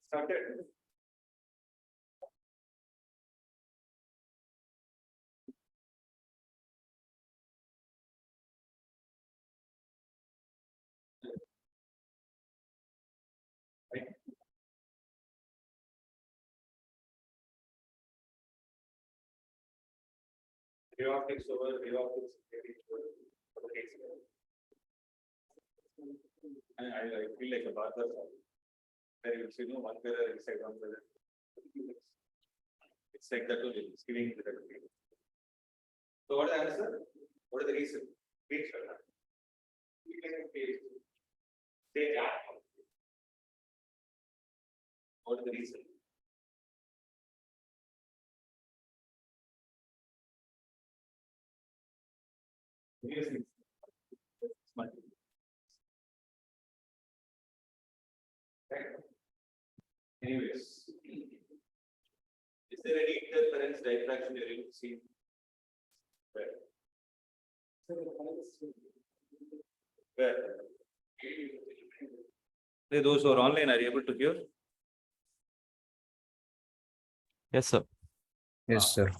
Started. Right. Reoptics over reoptics. I feel like a barber. There is, one mirror inside one mirror. It's like that only. It's giving the feeling. So what is the answer? What is the reason? Wait for that. Say that. What is the reason? Anyways, is there any interference diffraction you're able to see? Where? Those who are online, are you able to hear? Yes, sir. Yes, sir.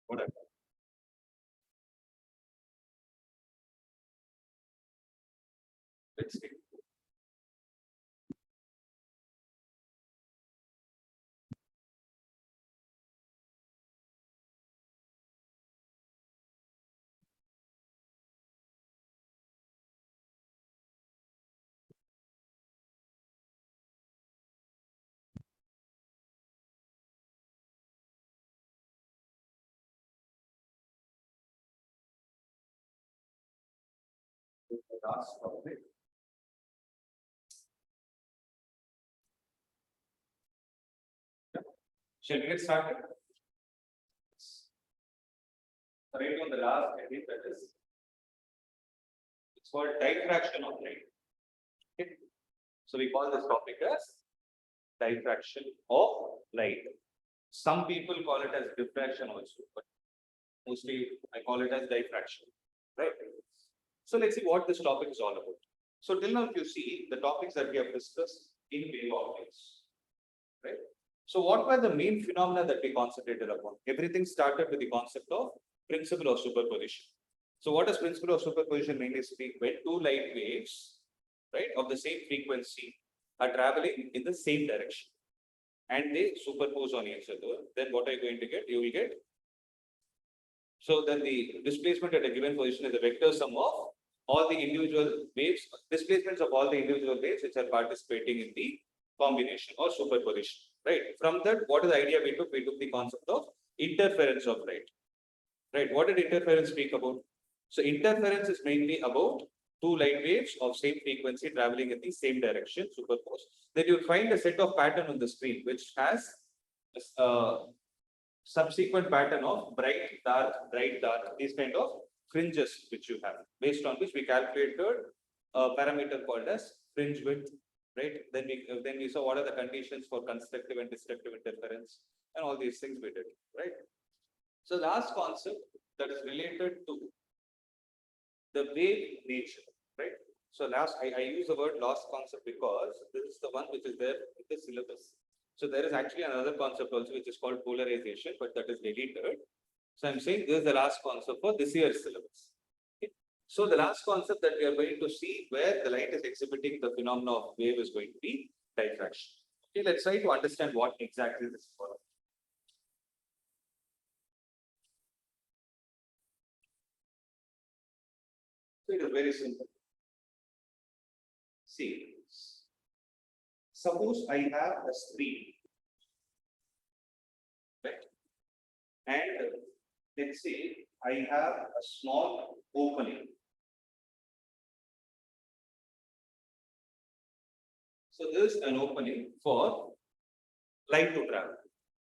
Whatever. Let's see. The last topic. Shall we get started? Right on the last heading, that is, it's called diffraction of light. Okay. So we call this topic as diffraction of light. Some people call it as diffraction also, but mostly I call it as diffraction. Right. So let's see what this topic is all about. So till now, if you see the topics that we have discussed in wave optics, right? So what were the main phenomena that we concentrated upon? Everything started with the concept of principle of superposition. So what does principle of superposition mainly speak? When two light waves, right, of the same frequency are traveling in the same direction and they superpose on each other, then what are you going to get? You will get. So then the displacement at a given position is a vector sum of all the individual waves, displacements of all the individual waves which are participating in the combination or superposition. Right. From that, what is the idea we took? We took the concept of interference of light. Right. What did interference speak about? So interference is mainly about two light waves of same frequency traveling in the same direction, superposed. Then you'll find a set of pattern on the screen which has subsequent pattern of bright, dark, these kind of fringes which you have, based on which we calculated a parameter called as fringe width. Right. Then we saw what are the conditions for constructive and destructive interference and all these things we did. Right. So last concept that is related to the wave nature. Right. So I use the word last concept because this is the one which is there in the syllabus. So there is actually another concept also which is called polarization, but that is deleted. So I'm saying this is the last concept for this year's syllabus. Okay. So the last concept that we are going to see where the light is exhibiting the phenomena of wave is going to be diffraction. Okay, let's try to understand what exactly this is for. So it is very simple. See, suppose I have a screen, right? And let's say I have a small opening. So this is an opening for light to travel,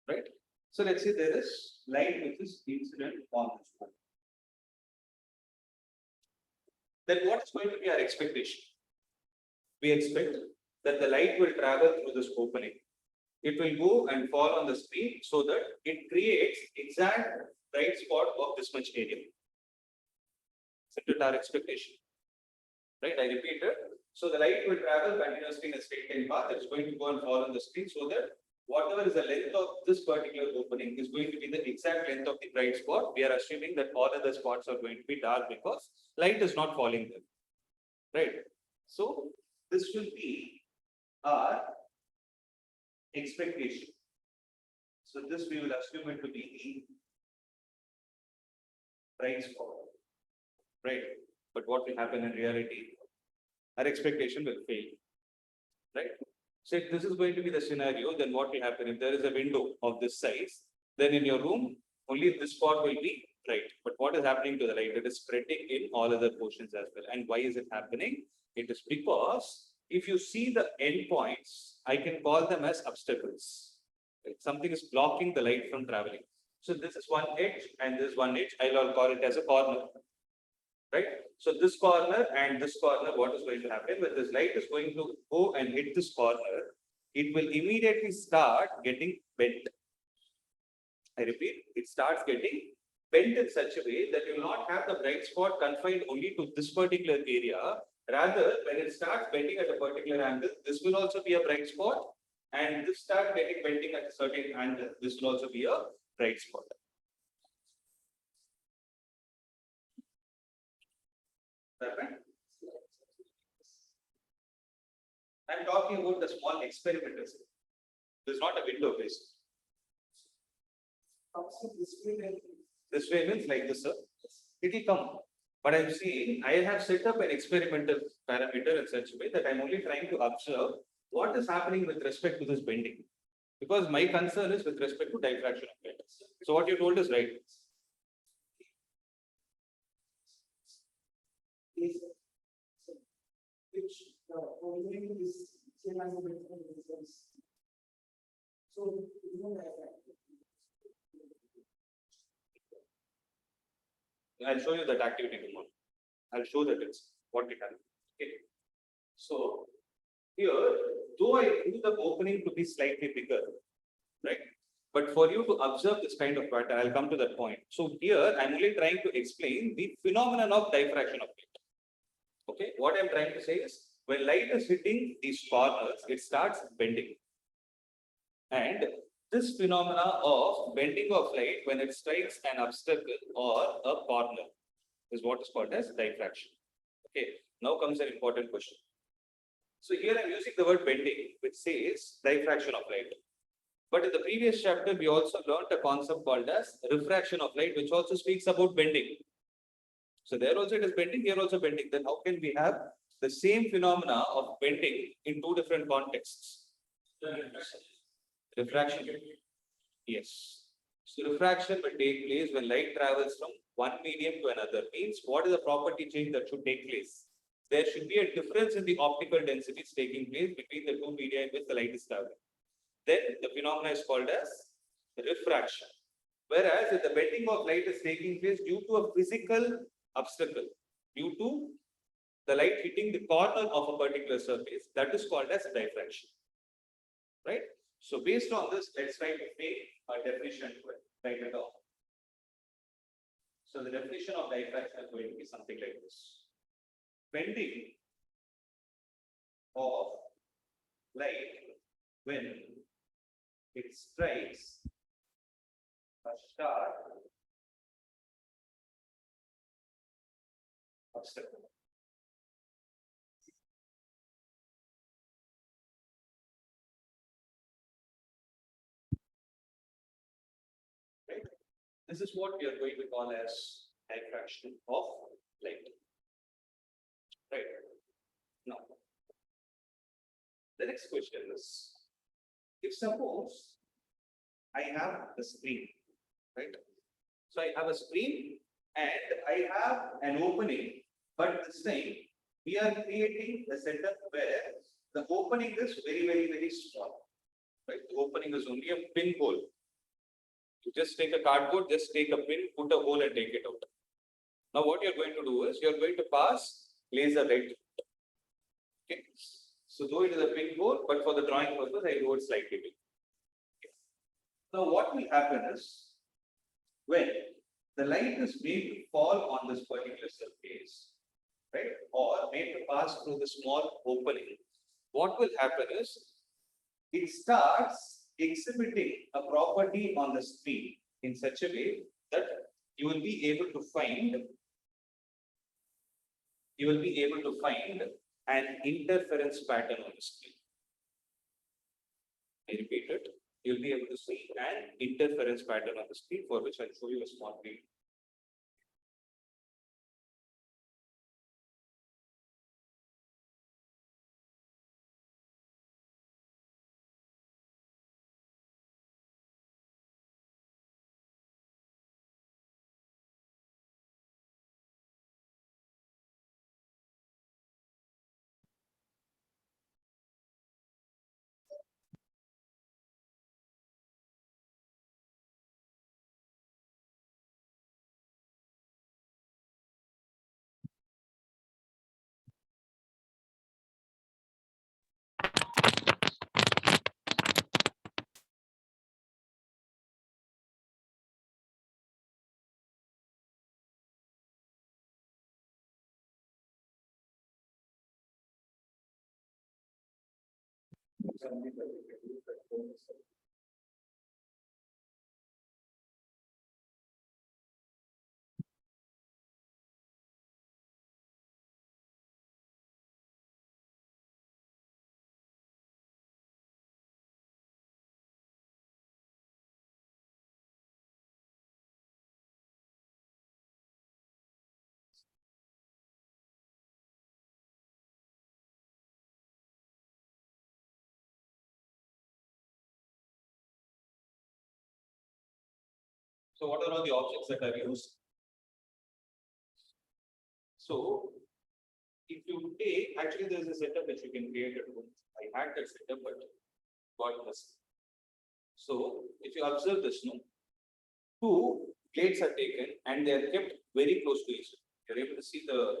right? So let's say there is light which is incident on this one. Then what is going to be our expectation? We expect that the light will travel through this opening. It will go and fall on the screen so that it creates exact bright spot of this much area. Isn't it our expectation? Right, I repeat it. So the light will travel continuously in a straight line path. It's going to go and fall on the screen so that whatever is the length of this particular opening is going to be the exact length of the bright spot. We are assuming that all other spots are going to be dark because light is not falling there. Right. So this will be our expectation. So this we will assume it to be the bright spot. Right. But what will happen in reality? Our expectation will fail. Right. So if this is going to be the scenario, then what will happen? If there is a window of this size, then in your room, only this spot will be bright. But what is happening to the light? It is spreading in all other portions as well. And why is it happening? It is because if you see the endpoints, I can call them as obstacles. Right? Something is blocking the light from traveling. So this is one edge and this one edge. I'll call it as a corner. Right? So this corner and this corner, what is going to happen? When this light is going to go and hit this corner, it will immediately start getting bent. I repeat, it starts getting bent in such a way that you will not have the bright spot confined only to this particular area. Rather, when it starts bending at a particular angle, this will also be a bright spot. And this starts getting bending at a certain angle, this will also be a bright spot. I'm talking about the small experimenters. This is not a window based. This way means like this, sir. It will come. But I'm saying I have set up an experimental parameter in such a way that I'm only trying to observe what is happening with respect to this bending. Because my concern is with respect to diffraction of light. So what you told is right. Which opening is same as the distance. So you know that. I'll show you that activity tomorrow. I'll show that it's what we have. Okay. So here, though I do the opening to be slightly bigger, right? But for you to observe this kind of pattern, I'll come to that point. So here, I'm only trying to explain the phenomenon of diffraction of light. Okay, what I'm trying to say is when light is hitting these corners, it starts bending. And this phenomena of bending of light when it strikes an obstacle or a corner is what is called as diffraction. Okay, now comes an important question. So here I'm using the word bending, which says diffraction of light. But in the previous chapter, we also learned a concept called as refraction of light, which also speaks about bending. So there also it is bending, here also bending. Then how can we have the same phenomena of bending in two different contexts? Refraction. Yes. So refraction will take place when light travels from one medium to another. Means what is the property change that should take place? There should be a difference in the optical densities taking place between the two media in which the light is traveling. Then the phenomena is called as refraction. Whereas if the bending of light is taking place due to a physical obstacle, due to the light hitting the corner of a particular surface, that is called as diffraction. Right? So based on this, let's try to make a definition to it. Write it down. So the definition of diffraction is going to be something like this. Bending of light when it strikes a sharp obstacle. Right? This is what we are going to call as diffraction of light. Right. Now, the next question is, if suppose I have a screen, right? So I have a screen and I have an opening, but this time we are creating a setup where the opening is very, very, very small. Right? The opening is only a pinhole. You just take a cardboard, just take a pin, put a hole and take it out. Now what you're going to do is you're going to pass laser light. Okay. So though it is a pinhole, but for the drawing purpose, I do it slightly big. Okay. Now what will happen is when the light is made to fall on this particular surface, right, or made to pass through the small opening, what will happen is it starts exhibiting a property on the screen in such a way that you will be able to find an interference pattern on the screen. I repeat it. You'll be able to see an interference pattern on the screen, for which I'll show you a small video. So what are all the objects that are used? So if you take, actually there is a setup which you can create at home. I had that setup, but got missing. So if you observe this, no, two plates are taken and they are kept very close to each other. You're able to see the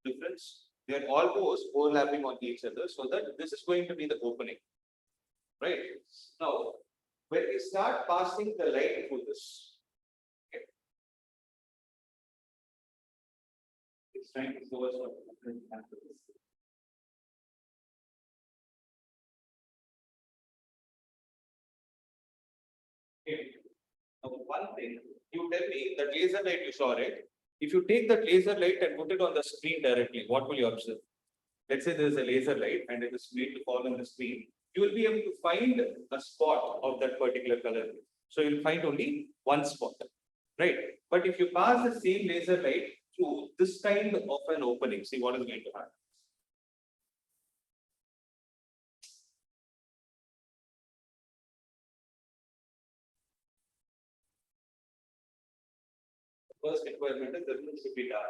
difference. They are almost overlapping on each other, so that this is going to be the opening. Right? Now, when we start passing the light through this, okay, it's trying to show us what happens. Okay. Now, one thing, you tell me that laser light you saw, right? If you take that laser light and put it on the screen directly, what will you observe? Let's say there is a laser light and it is made to fall on the screen. You will be able to find a spot of that particular color. So you'll find only one spot, right? But if you pass the same laser light through this kind of an opening, see what is going to happen. First requirement is the room should be dark.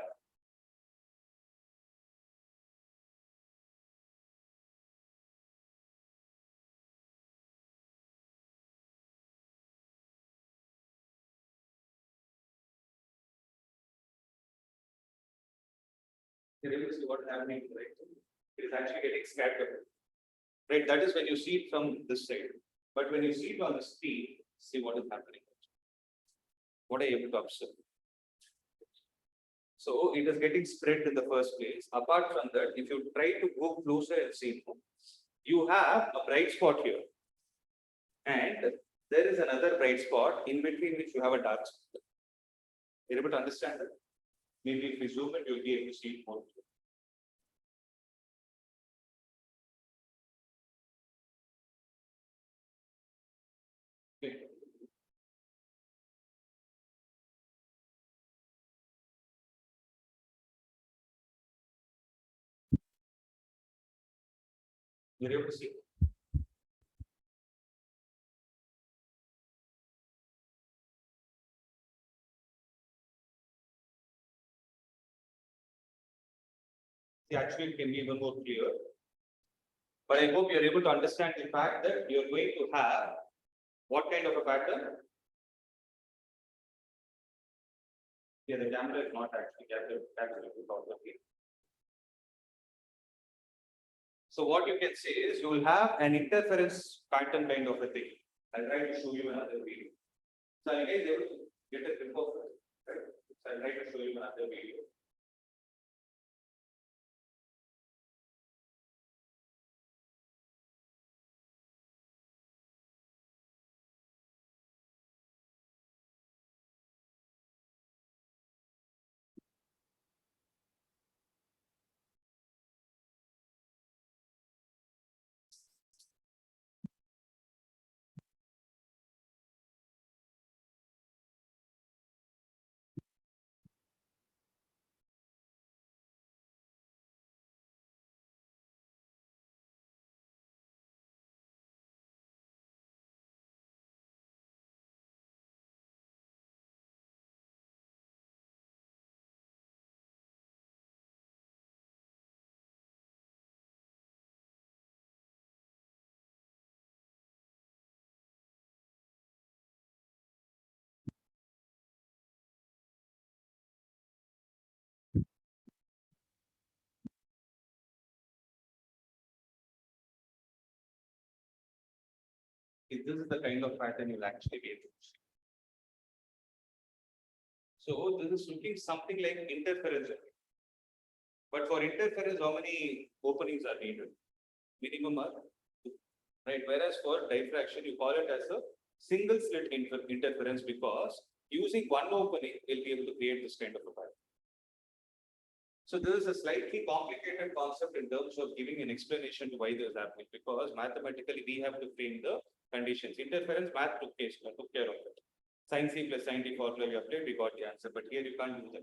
You're able to see what's happening, right? It is actually getting scattered. Right, that is when you see it from this side. But when you see it on the screen, see what is happening. What are you able to observe? So it is getting spread in the first place. Apart from that, if you try to go closer and see, you have a bright spot here. And there is another bright spot in between which you have a dark spot. You're able to understand that? Maybe if we zoom in, you'll be able to see it more. Okay. You're able to see. See, actually, it can be even more clear. But I hope you're able to understand the fact that you're going to have what kind of a pattern? Yeah, the camera is not actually capturing properly. So what you can say is you will have an interference pattern kind of a thing. I'll try to show you another video. So are you guys able to get a grip of it? So I'll try to show you another video. If this is the kind of pattern you'll actually be able to see. So this is looking something like interference. But for interference, how many openings are needed? Minimum are two, right? Whereas for diffraction, you call it as a single slit interference because using one opening, you'll be able to create this kind of a pattern. So this is a slightly complicated concept in terms of giving an explanation to why this is happening because mathematically we have to frame the conditions. Interference, math took care of it. Sin C plus sin D formula we applied, we got the answer, but here you can't do that.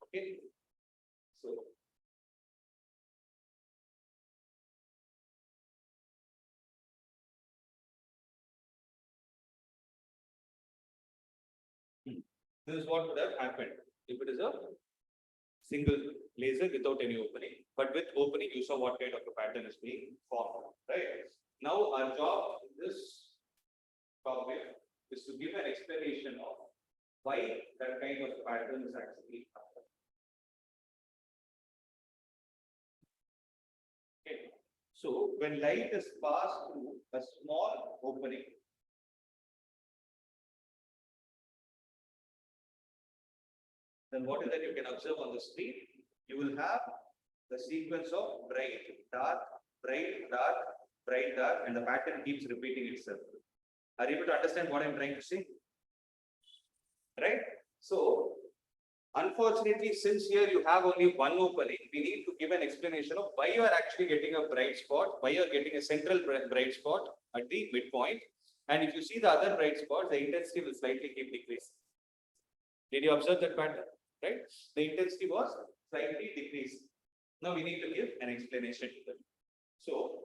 Okay. So this is what would have happened if it is a single laser without any opening. But with opening, you saw what kind of a pattern is being formed, right? Now our job in this topic is to give an explanation of why that kind of pattern is actually happening. Okay. So when light is passed through a small opening, then what is that you can observe on the screen? You will have the sequence of bright, dark, bright, dark, bright, dark, and the pattern keeps repeating itself. Are you able to understand what I'm trying to say? Right? So, unfortunately, since here you have only one opening, we need to give an explanation of why you are actually getting a bright spot, why you are getting a central bright spot at the midpoint. And if you see the other bright spots, the intensity will slightly keep decreasing. Did you observe that pattern? Right? The intensity was slightly decreasing. Now we need to give an explanation to them. So,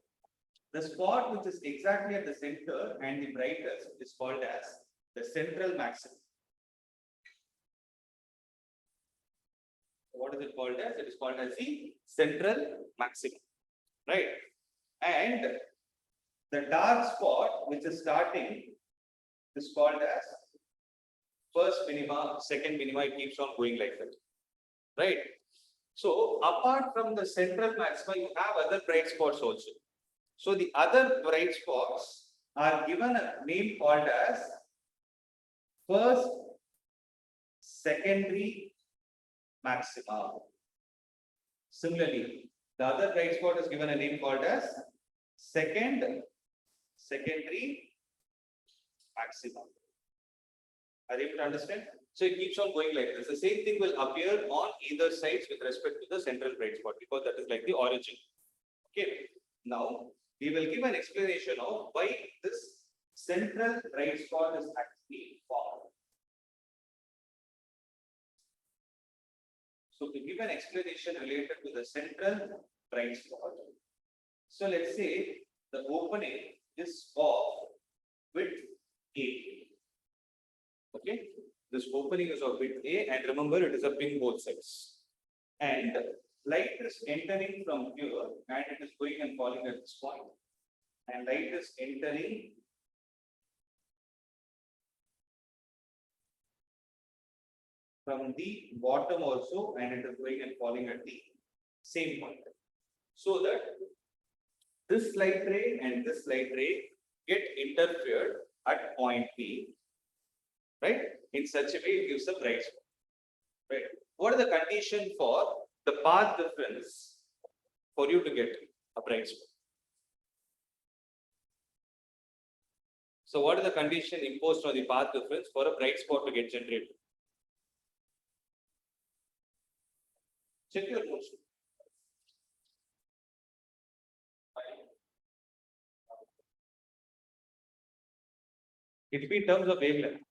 the spot which is exactly at the center and the brightest is called as the central maximum. What is it called as? It is called as the central maximum, right? And the dark spot which is starting is called as first minima, second minima, it keeps on going like that, right? So apart from the central maxima, you have other bright spots also. So the other bright spots are given a name called as first, secondary maxima. Similarly, the other bright spot is given a name called as secondary maxima. Are you able to understand? So it keeps on going like this. The same thing will appear on either sides with respect to the central bright spot because that is like the origin. Okay. Now we will give an explanation of why this central bright spot is actually formed. So to give an explanation related to the central bright spot, so let's say the opening is of width A. Okay, this opening is of width A, and remember it is a pin both sides. And light is entering from here, and it is going and falling at this point. And light is entering from the bottom also, and it is going and falling at the same point. So that this light ray and this light ray get interfered at point P, right? In such a way, it gives a bright spot. Right. What is the condition for the path difference for you to get a bright spot? So what is the condition imposed on the path difference for a bright spot to get generated? Check your notes. It will be in terms of wavelength.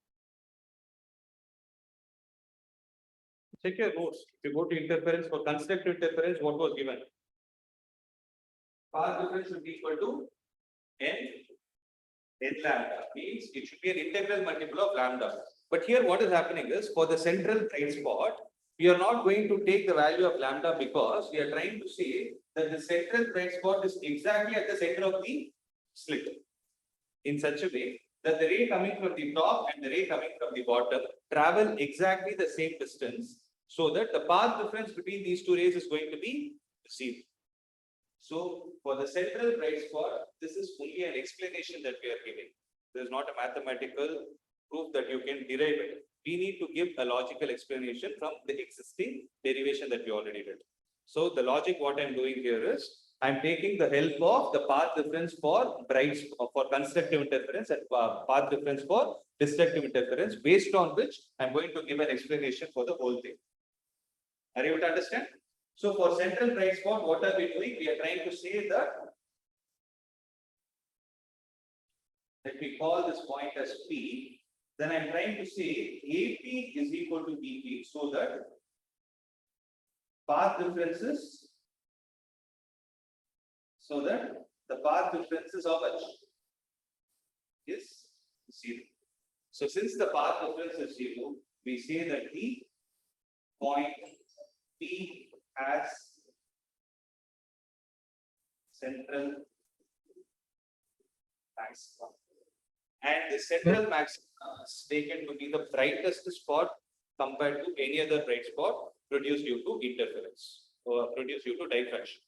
Check your notes. If you go to interference for constructive interference, what was given? Path difference should be equal to n lambda. Means it should be an integral multiple of lambda. But here what is happening is for the central bright spot, we are not going to take the value of lambda because we are trying to say that the central bright spot is exactly at the center of the slit in such a way that the ray coming from the top and the ray coming from the bottom travel exactly the same distance so that the path difference between these two rays is going to be zero. So for the central bright spot, this is only an explanation that we are giving. There is not a mathematical proof that you can derive it. We need to give a logical explanation from the existing derivation that we already did. So the logic what I'm doing here is I'm taking the help of the path difference for constructive interference and path difference for destructive interference, based on which I'm going to give an explanation for the whole thing. Are you able to understand? So for central bright spot, what are we doing? We are trying to say that we call this point as P. Then I'm trying to say AP is equal to BP, so that path differences, so that the path differences of H is 0. So since the path difference is 0, we say that the point P has central maximum, and the central maximum is taken to be the brightest spot compared to any other bright spot produced due to interference or produced due to diffraction.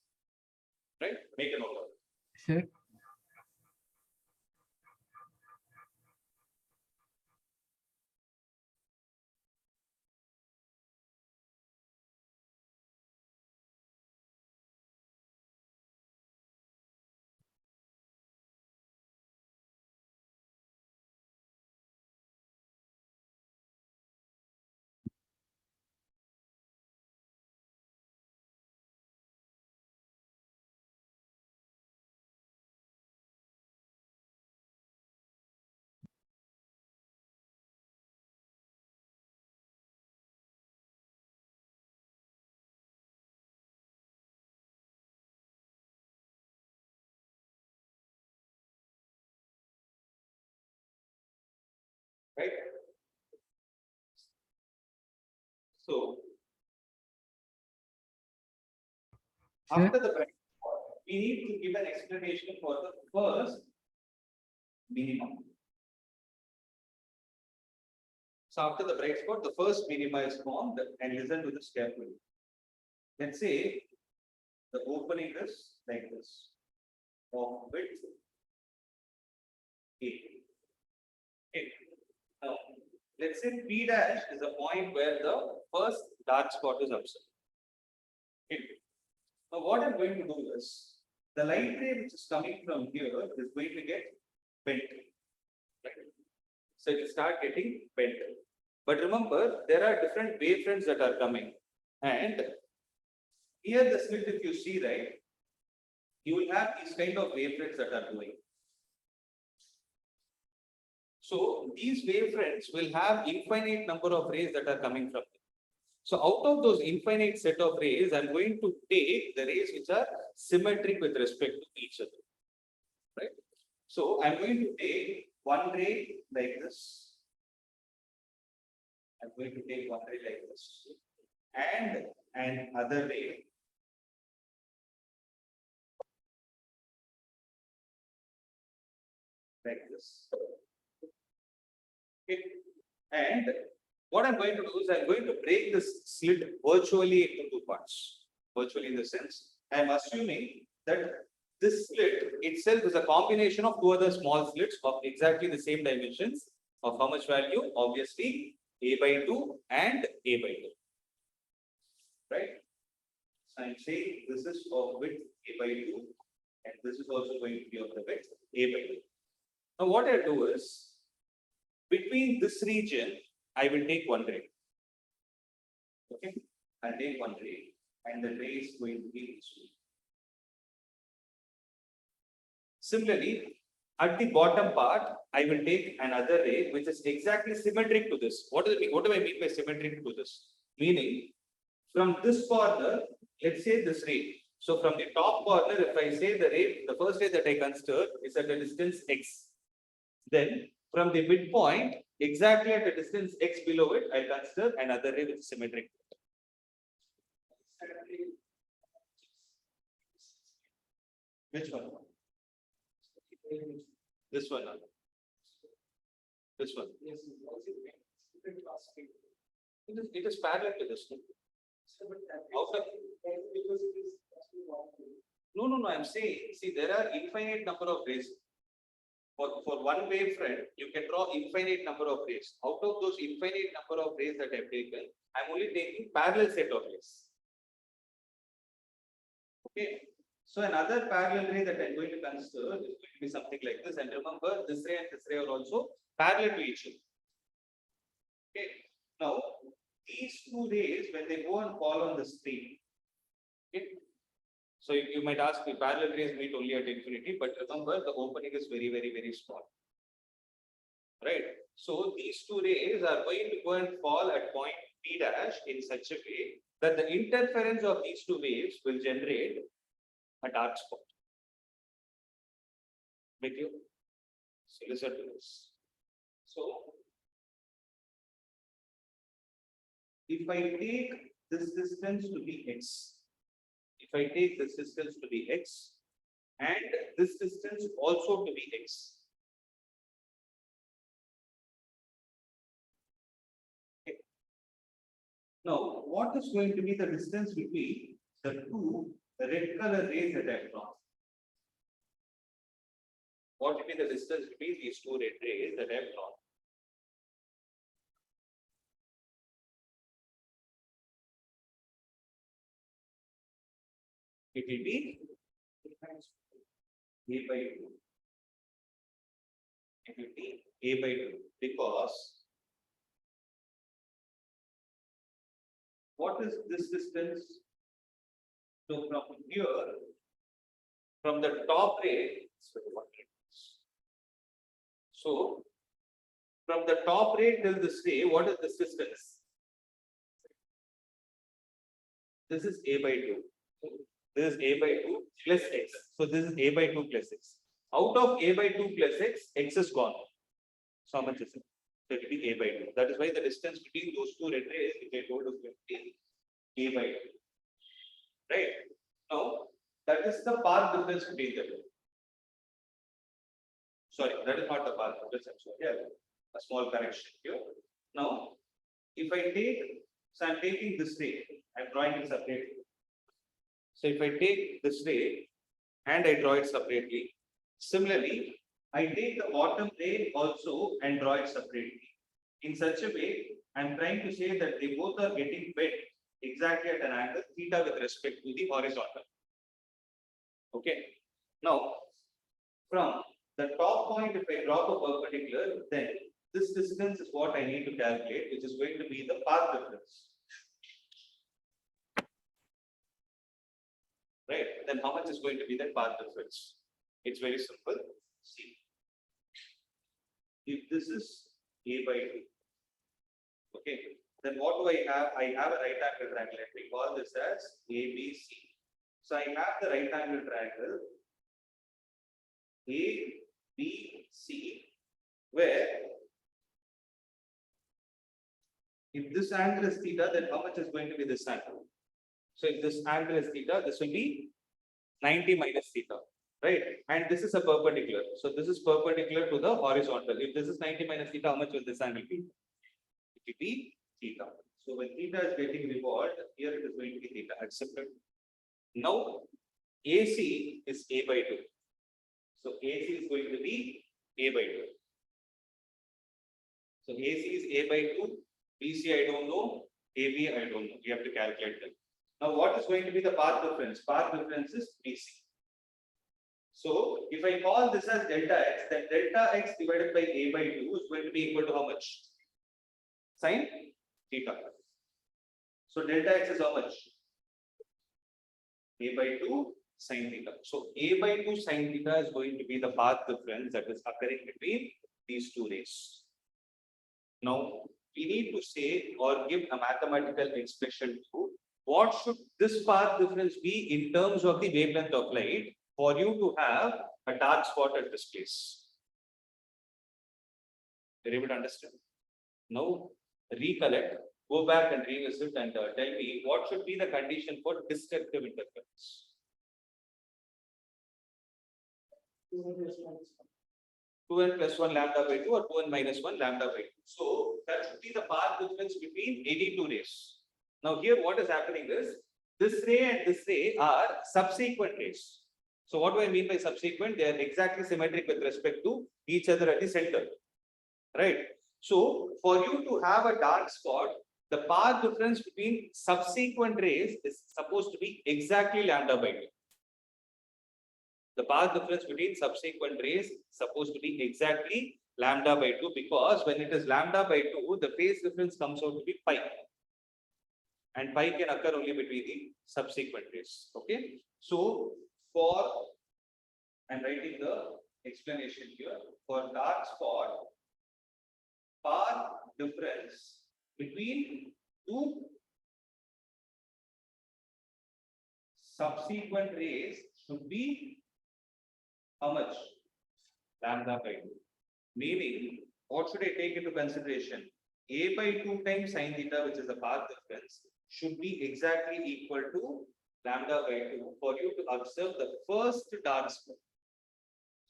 Right? Make a note of it. Sure. Right? So Sure. after the bright spot, we need to give an explanation for the first minimum. So after the bright spot, the first minima is formed, and listen to this carefully. Let's say the opening is like this, of width A. Okay. Now, let's say P dash is a point where the first dark spot is observed. Okay. Now, what I'm going to do is the light ray which is coming from here is going to get bent. Right? So it will start getting bent. But remember, there are different wavefronts that are coming. And here the slit, if you see, right, you will have these kind of wavefronts that are going. So these wavefronts will have infinite number of rays that are coming from them. So out of those infinite set of rays, I'm going to take the rays which are symmetric with respect to each other. Right? So I'm going to take one ray like this. I'm going to take one ray like this. And another ray like this. Okay. And what I'm going to do is I'm going to break this slit virtually into two parts. Virtually in the sense, I'm assuming that this slit itself is a combination of two other small slits of exactly the same dimensions of how much value? Obviously, A by 2 and A by 2. right? So I'm saying this is of width a by 2, and this is also going to be of the width a by 2. Now what I do is, between this region, I will take one ray. Okay, I'll take one ray, and the ray is going to be this way. Similarly, at the bottom part, I will take another ray which is exactly symmetric to this. What do I mean by symmetric to this? Meaning, from this corner, let's say this ray. So from the top corner, if I say the first ray that I consider is at a distance x. Then from the midpoint, exactly at a distance x below it, I consider another ray which is symmetric. Which one? This one. This one. Yes. It is parallel to this one. Out of, Because it is actually one way. no. I'm saying, see, there are infinite number of rays. For one wavefront, you can draw infinite number of rays. Out of those infinite number of rays that I've taken, I'm only taking parallel set of rays. Okay. So another parallel ray that I'm going to consider is going to be something like this. And remember, this ray and this ray are also parallel to each other. Okay. Now, these two rays, when they go and fall on the screen, okay. So you might ask, the parallel rays meet only at infinity, but remember the opening is very, very, very small. Right. So these two rays are going to go and fall at point P dash in such a way that the interference of these two waves will generate a dark spot. Make you? So listen to this. So if I take this distance to be x, if I take this distance to be x, and this distance also to be x. Okay. Now, what is going to be the distance between the two red color rays that I have drawn? What will be the distance between these two red rays that I have drawn? It will be a by 2. It will be a by 2 because what is this distance? So from here, from the top ray, so from the top ray till this ray, what is this distance? This is a by 2. This is a by 2 plus x. So this is a by 2 plus x. Out of a by 2 plus x, x is gone. So how much is it? So it will be a by 2. That is why the distance between those two red rays, which I told is going to be a by 2. Right? Now, that is the path difference between them. Sorry, that is not the path difference. I'm sorry. Yeah, a small correction here. Now, if I take, so I'm taking this ray, I'm drawing it separately. So if I take this ray and I draw it separately, similarly, I take the bottom ray also and draw it separately. In such a way, I'm trying to say that they both are getting bent exactly at an angle theta with respect to the horizontal. Okay. Now, from the top point, if I drop a perpendicular, then this distance is what I need to calculate, which is going to be the path difference. Right? Then how much is going to be that path difference? It's very simple. See, if this is a by 2, okay, then what do I have? I have a right angle triangle. Let me call this as ABC. So I have the right angle triangle ABC, where if this angle is theta, then how much is going to be this angle? So if this angle is theta, this will be 90 minus theta, right? And this is a perpendicular. So this is perpendicular to the horizontal. If this is 90 minus theta, how much will this angle be? It will be theta. So when theta is getting revolved, here it is going to be theta. Accepted. Now AC is a by 2. So AC is going to be a by 2. So AC is a by 2. BC I don't know. AB I don't know. You have to calculate them. Now, what is going to be the path difference? Path difference is BC. So, if I call this as delta x, then delta x divided by a by 2 is going to be equal to how much? Sine theta. So, delta x is how much? A by 2 sine theta. So, a by 2 sine theta is going to be the path difference that is occurring between these two rays. Now, we need to say or give a mathematical expression to what should this path difference be in terms of the wavelength of light for you to have a dark spot at this place. Are you able to understand? Now, recollect, go back and revisit and tell me what should be the condition for destructive interference. 2n plus 1 lambda by 2 or 2n minus 1 lambda by 2. So that should be the path difference between any two rays. Now here what is happening is this ray and this ray are subsequent rays. So what do I mean by subsequent? They are exactly symmetric with respect to each other at the center. Right? So for you to have a dark spot, the path difference between subsequent rays is supposed to be exactly lambda by 2. The path difference between subsequent rays is supposed to be exactly lambda by 2 because when it is lambda by 2, the phase difference comes out to be pi. And pi can occur only between the subsequent rays. Okay. So I'm writing the explanation here. For dark spot, path difference between two subsequent rays should be how much? Lambda by 2. Meaning, what should I take into consideration? A by 2 times sine theta, which is the path difference, should be exactly equal to lambda by 2 for you to observe the first dark spot.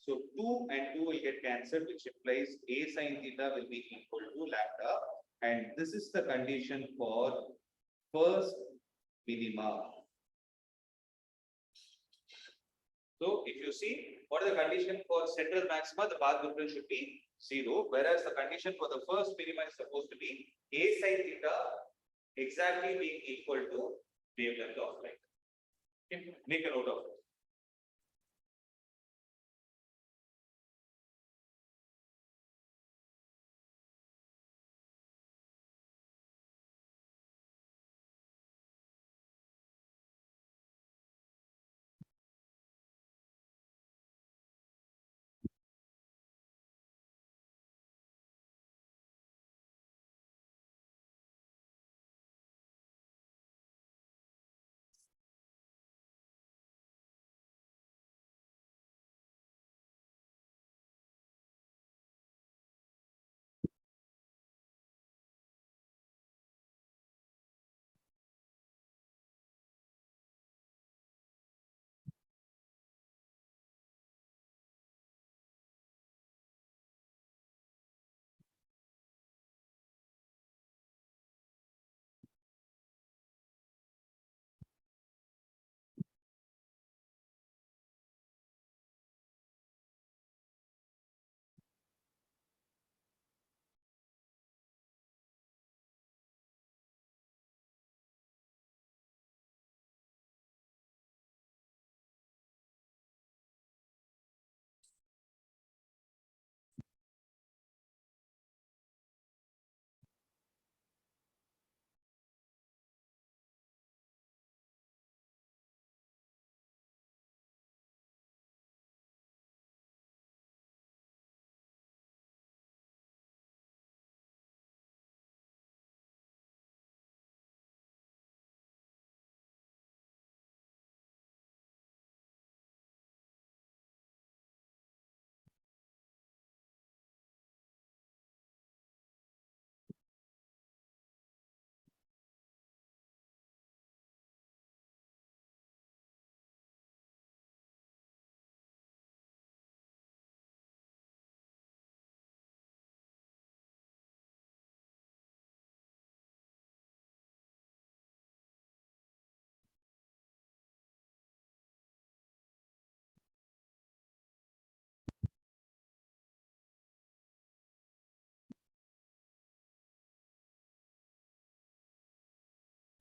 So 2 and 2 will get cancelled, which implies A sine theta will be equal to lambda. And this is the condition for first minima. So if you see, what is the condition for central maxima? The path difference should be 0, whereas the condition for the first minima is supposed to be A sine theta exactly being equal to wavelength of light. Okay. Make a note of it.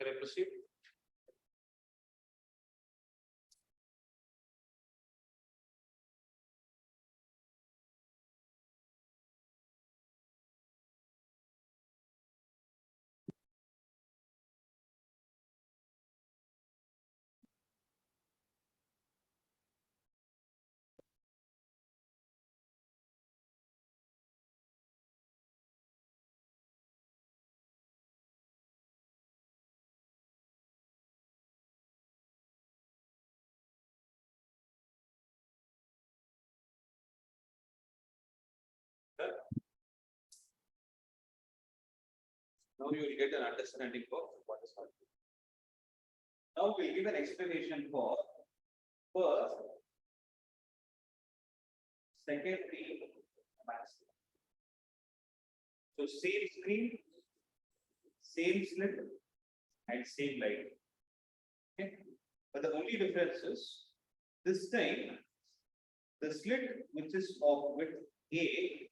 Can I proceed? Now you will get an understanding of what is happening. Now we'll give an explanation for first, secondary maximum. So same screen, same slit, and same light. Okay. But the only difference is this time the slit which is of width A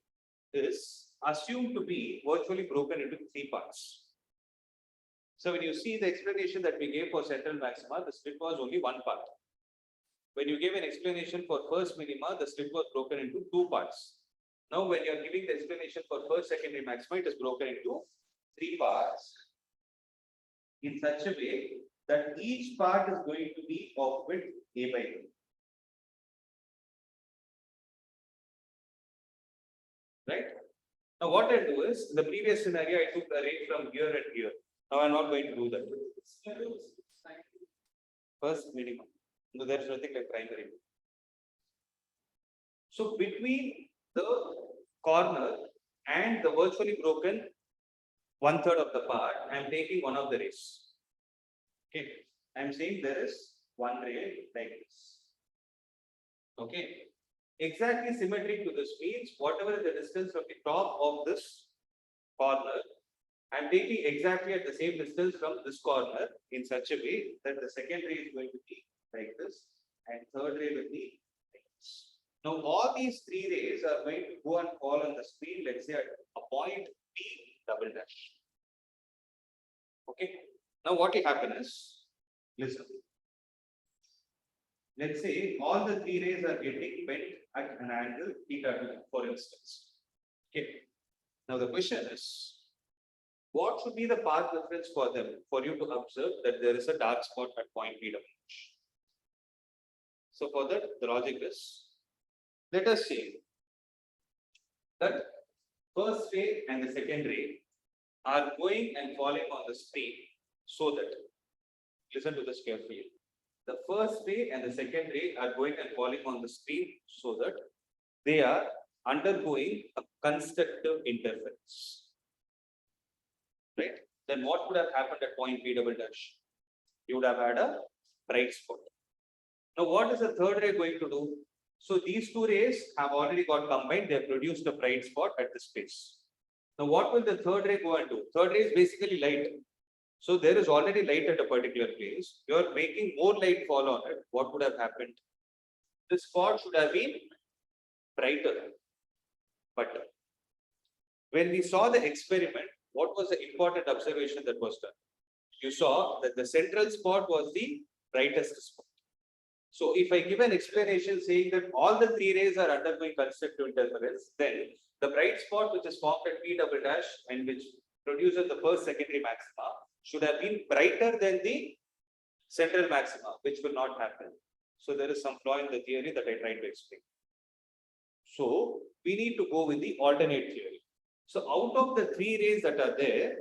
is assumed to be virtually broken into three parts. So when you see the explanation that we gave for central maxima, the slit was only one part. When you gave an explanation for first minima, the slit was broken into two parts. Now when you are giving the explanation for first secondary maxima, it is broken into three parts in such a way that each part is going to be of width A by A. Right? Now what I do is, in the previous scenario, I took the ray from here and here. Now I'm not going to do that. First minimum. No, there is nothing like primary. So between the corner and the virtually broken 1/3 of the part, I am taking one of the rays. Okay, I am saying there is one ray like this. Okay, exactly symmetric to this means whatever is the distance from the top of this corner, I am taking exactly at the same distance from this corner in such a way that the second ray is going to be like this and third ray will be like this. Now all these three rays are going to go and fall on the screen, let's say at a point P double dash. Okay. Now what will happen is, listen. Let's say all the three rays are getting bent at an angle theta, for instance. Okay. Now the question is, what should be the path difference for them for you to observe that there is a dark spot at point P double dash? So for that, the logic is, let us say that first ray and the second ray are going and falling on the screen so that, listen to this carefully, the first ray and the second ray are going and falling on the screen so that they are undergoing a constructive interference. Right? Then what would have happened at point P double dash? You would have had a bright spot. Now what is the third ray going to do? So these two rays have already got combined, they have produced a bright spot at this place. Now what will the third ray go and do? Third ray is basically light. So there is already light at a particular place. You are making more light fall on it. What would have happened? This spot should have been brighter. But when we saw the experiment, what was the important observation that was done? You saw that the central spot was the brightest spot. So if I give an explanation saying that all the three rays are undergoing constructive interference, then the bright spot which is formed at P double dash and which produces the first secondary maxima should have been brighter than the central maxima, which will not happen. So there is some flaw in the theory that I tried to explain. So we need to go with the alternate theory. So out of the three rays that are there,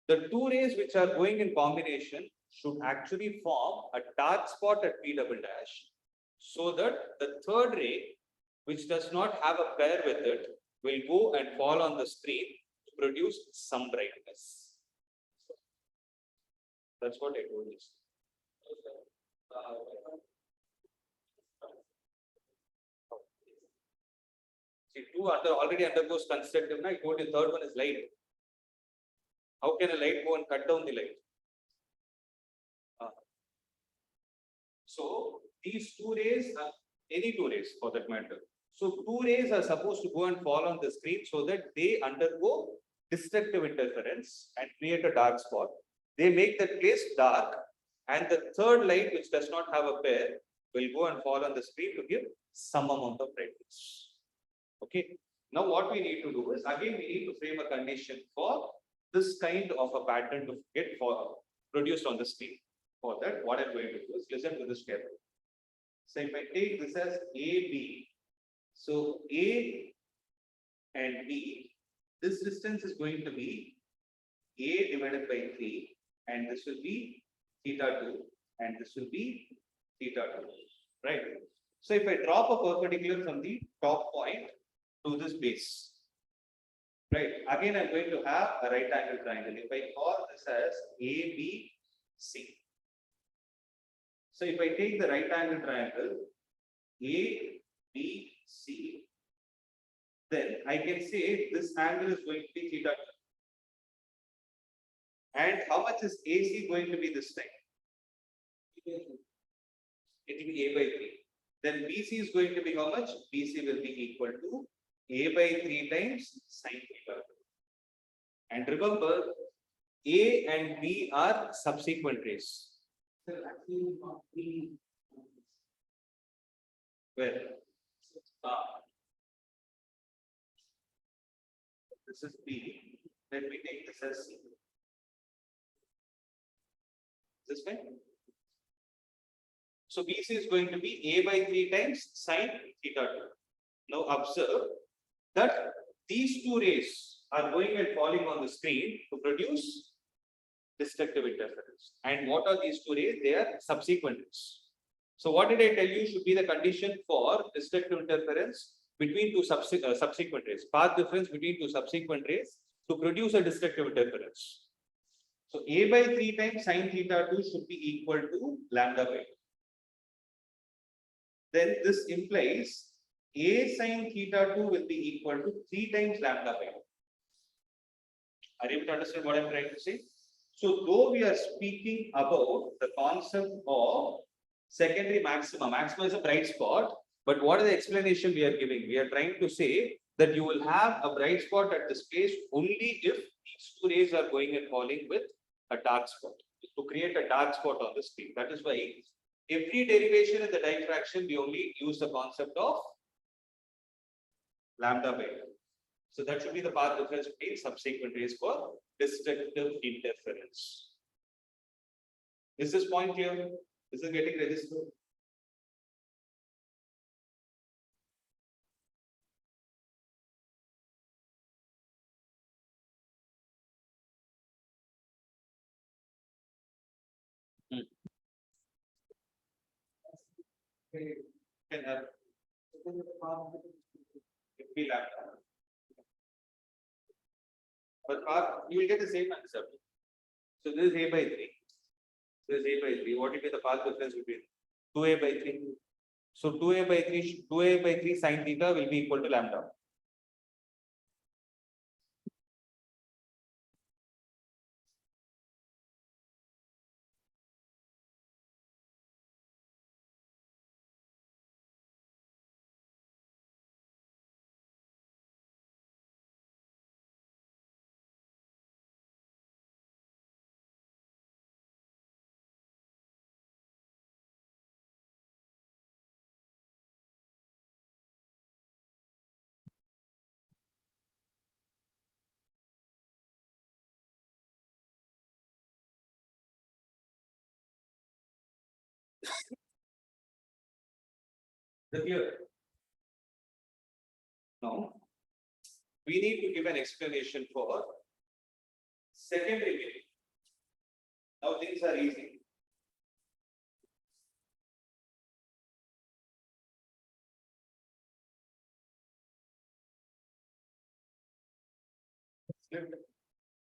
the two rays which are going in combination should actually form a dark spot at P double dash so that the third ray, which does not have a pair with it, will go and fall on the screen to produce some brightness. That's what I told you. See, two already undergoes constructive. I told you third one is light. How can a light go and cut down the light? So these two rays are any two rays for that matter. So two rays are supposed to go and fall on the screen so that they undergo destructive interference and create a dark spot. They make that place dark, and the third light, which does not have a pair, will go and fall on the screen to give some amount of brightness. Okay. Now what we need to do is, again we need to frame a condition for this kind of a pattern to get produced on the screen. For that, what I'm going to do is listen to this carefully. So if I take this as AB, so A and B, this distance is going to be A divided by 3, and this will be theta 2, and this will be theta 2, right? So if I drop a perpendicular from the top point to this base, Right. Again, I'm going to have a right angle triangle. If I call this as ABC. So if I take the right angle triangle ABC, then I can say this angle is going to be theta. And how much is AC going to be this time? It will be A by 3. Then BC is going to be how much? BC will be equal to A by 3 times sin theta. And remember, A and B are subsequent rays. Sir, actually, not the. Where? This is B. Let me take this as C. This way. So BC is going to be A by 3 times sin theta 2. Now observe that these two rays are going and falling on the screen to produce destructive interference. And what are these two rays? They are subsequent rays. So what did I tell you should be the condition for destructive interference between two subsequent rays? Path difference between two subsequent rays to produce a destructive interference. So A by 3 times sin theta 2 should be equal to lambda by 2. Then this implies A sin theta 2 will be equal to 3 times lambda by 2. Are you able to understand what I'm trying to say? So though we are speaking about the concept of secondary maxima, maxima is a bright spot, but what is the explanation we are giving? We are trying to say that you will have a bright spot at this place only if these two rays are going and falling with a dark spot, to create a dark spot on the screen. That is why every derivation in the diffraction, we only use the concept of lambda by 2. So that should be the path difference between subsequent rays for destructive interference. Is this point clear? This is getting registered. Can have it be lambda. But you will get the same answer. So this is A by 3. This is A by 3. What will be the path difference between 2A by 3? So 2A by 3 sin theta will be equal to lambda. Clear? Now, we need to give an explanation for secondary wave. Now things are easy.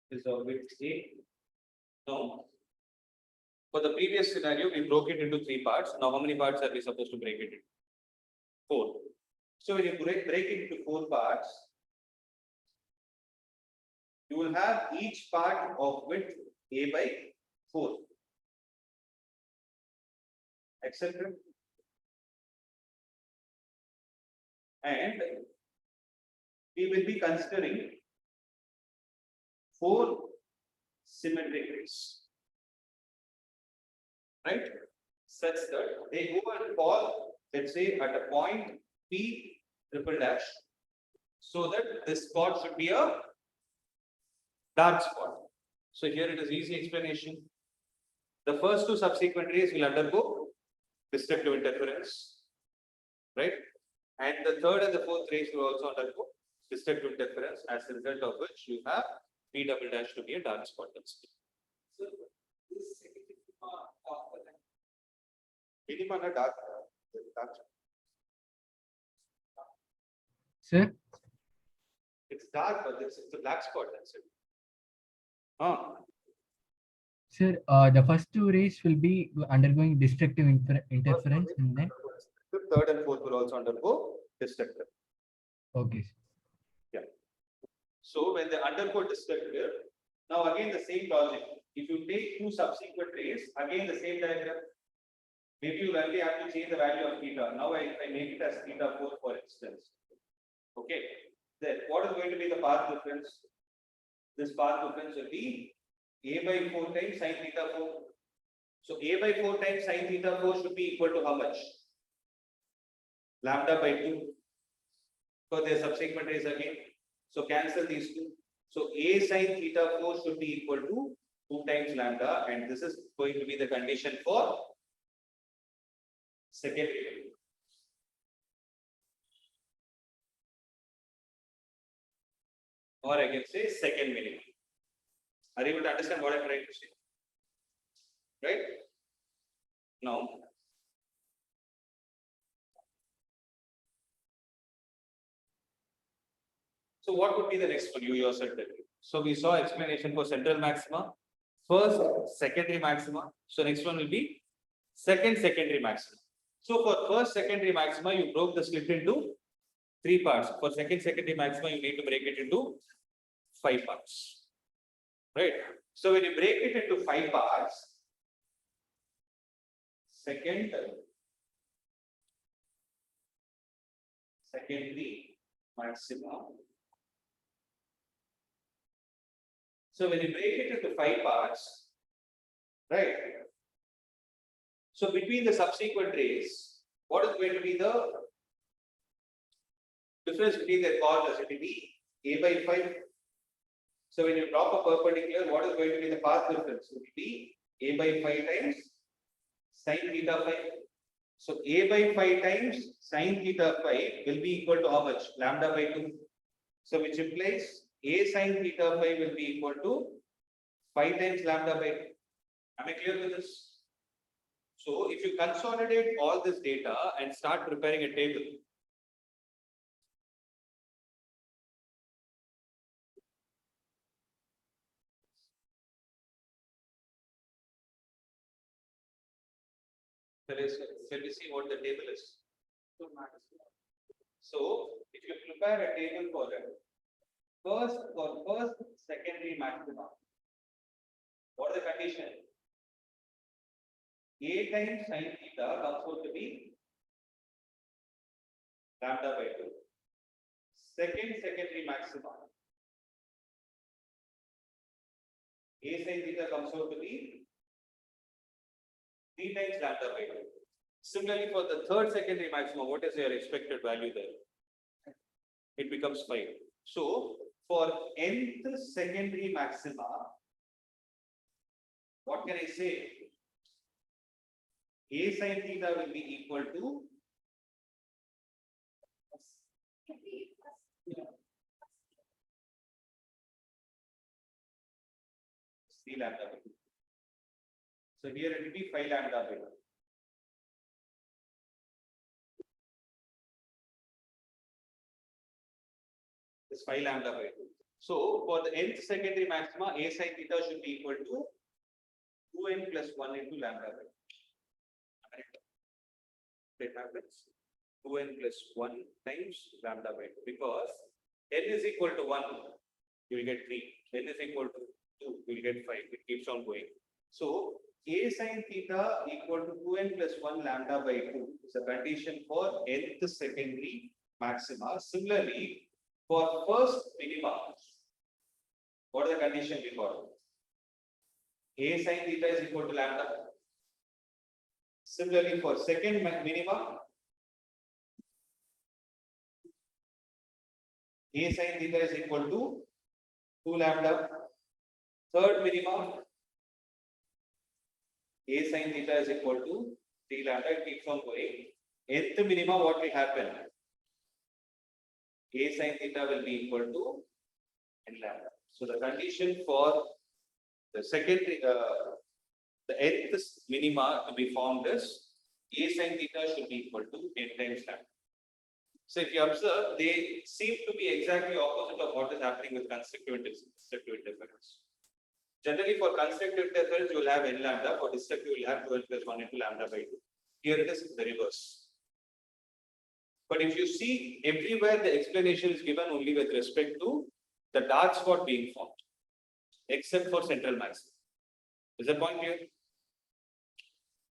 Is of width A. Now, for the previous scenario, we broke it into 3 parts. Now, how many parts are we supposed to break it into? 4. So, when you break it into 4 parts, you will have each part of width A by 4. Etc. And we will be considering 4 symmetric rays. Right? Such that they go and fall, let's say, at a point P triple dash, so that this spot should be a dark spot. So here it is easy explanation. The first 2 subsequent rays will undergo destructive interference, right? And the third and the fourth rays will also undergo destructive interference, as a result of which you have P double dash to be a dark spot. So this second Minimum a dark. Sir? It's dark, but it's a black spot. That's it. Sir, the first two rays will be undergoing destructive interference, and then The third and fourth will also undergo destructive. okay. Yeah. So when they undergo destructive, now again the same logic. If you take two subsequent rays, again the same diagram. Maybe you only have to change the value of theta. Now I make it as theta 4 for instance. Okay. Then what is going to be the path difference? This path difference will be a by 4 times sin theta 4. So a by 4 times sin theta 4 should be equal to how much? Lambda by 2. For their subsequent rays again. So cancel these two. So a sin theta 4 should be equal to 2 times lambda, and this is going to be the condition for second ray. Or I can say second minimum. Are you able to understand what I'm trying to say? Right? Now, so what would be the next one? You yourself tell me. So we saw explanation for central maxima, first secondary maxima. So next one will be second secondary maxima. So for first secondary maxima, you broke the slit into 3 parts. For second secondary maxima, you need to break it into 5 parts. Right? So when you break it into 5 parts, secondary maxima. So when you break it into 5 parts, right? So between the subsequent rays, what is going to be the difference between their corners? It will be a by 5. So when you drop a perpendicular, what is going to be the path difference? It will be a by 5 times sin theta 5. So a by 5 times sin theta 5 will be equal to how much? Lambda by 2. So which implies a sin theta 5 will be equal to 5 times lambda by 2. Am I clear with this? So if you consolidate all this data and start preparing a table, shall we see what the table is? So if you prepare a table for it, first secondary maxima, what is the condition? A times sin theta comes out to be lambda by 2. Second secondary maxima, A sin theta comes out to be 3 times lambda by 2. Similarly, for the third secondary maxima, what is your expected value there? It becomes 5. So for nth secondary maxima, what can I say? A sin theta will be equal to 3 lambda by 2. So here it will be 5 lambda by 2. This 5 lambda by 2. So for the nth secondary maxima, A sin theta should be equal to 2n plus 1 into lambda by 2. That happens 2n plus 1 times lambda by 2, because n is equal to 1, you will get 3. N is equal to 2, you will get 5. It keeps on going. So A sin theta equal to 2n plus 1 lambda by 2 is a condition for nth secondary maxima. Similarly, for first minima, what is the condition we got? A sin theta is equal to lambda. Similarly, for second minima, A sin theta is equal to 2 lambda. Third minima, A sin theta is equal to 3 lambda. It keeps on going. Nth minima, what will happen? A sin theta will be equal to n lambda. So the condition for the secondary, the nth minima to be formed is A sin theta should be equal to n times lambda. So if you observe, they seem to be exactly opposite of what is happening with constructive and destructive interference. Generally, for constructive interference, you will have n lambda. For destructive, you will have 12 plus 1 into lambda by 2. Here it is the reverse. But if you see, everywhere the explanation is given only with respect to the dark spot being formed, except for central maximum. Is the point clear?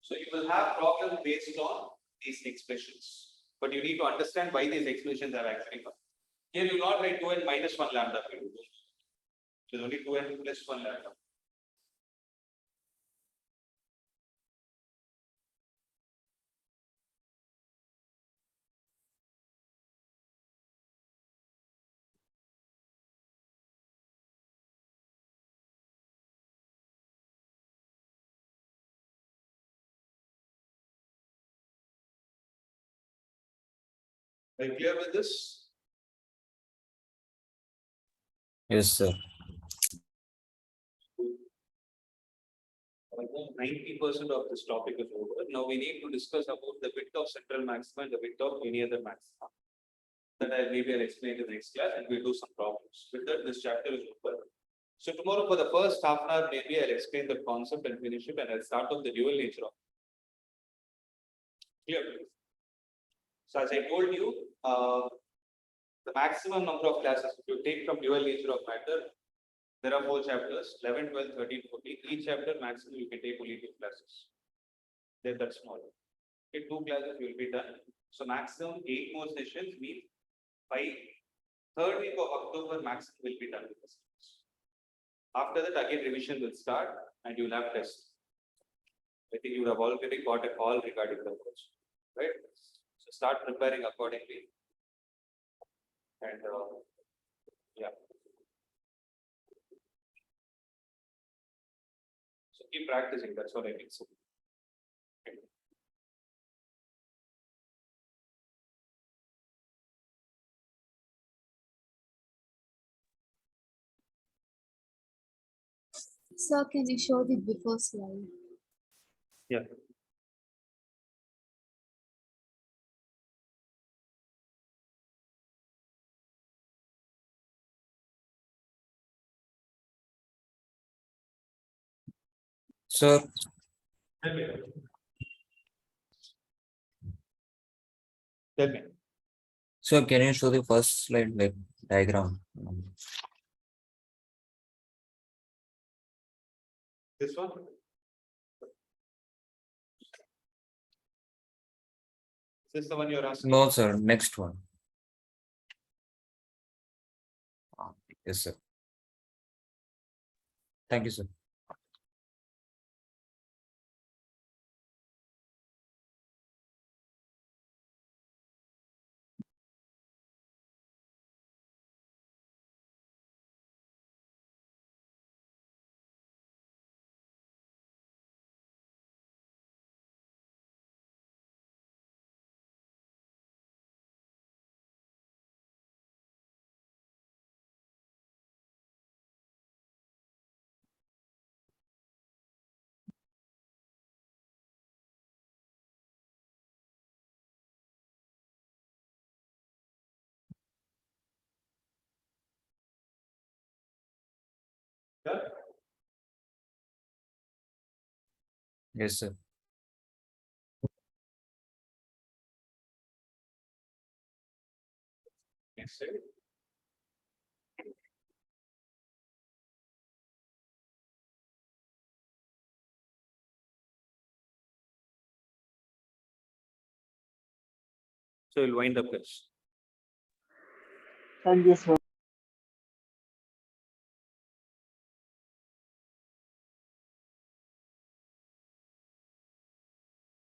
So you will have problems based on these expressions, but you need to understand why these expressions are actually come. Here you will not write 2n minus 1 lambda. There is only 2n plus 1 lambda. Are you clear with this? Yes, sir. Almost 90% of this topic is over. Now we need to discuss about the width of central maxima and the width of any other maxima. That I'll explain in the next class, and we'll do some problems. With that, this chapter is over. So tomorrow for the first half an hour, maybe I'll explain the concept and finish it, and I'll start off the dual nature of it. Clear? So as I told you, the maximum number of classes, if you take from dual nature of matter, there are 4 chapters, 11, 12, 13, 14. Each chapter maximum you can take only 2 classes. They're that small. Okay, 2 classes will be done. So maximum 8 more sessions means by 3rd week of October maximum will be done with this. After that again revision will start and you will have tests. I think you would have already got a call regarding the course, right? So start preparing accordingly. And yeah. So keep practicing, that's what I mean. So, okay. Sir, can you show the before slide? Yeah. Sir, Tell me. Tell me. sir, can you show the first slide like diagram? This one? Is this the one you're asking? No, sir. Next one. Yes, sir. Thank you, sir. Yeah. Yes, sir. Next slide. So you'll wind up this. Thank you, sir.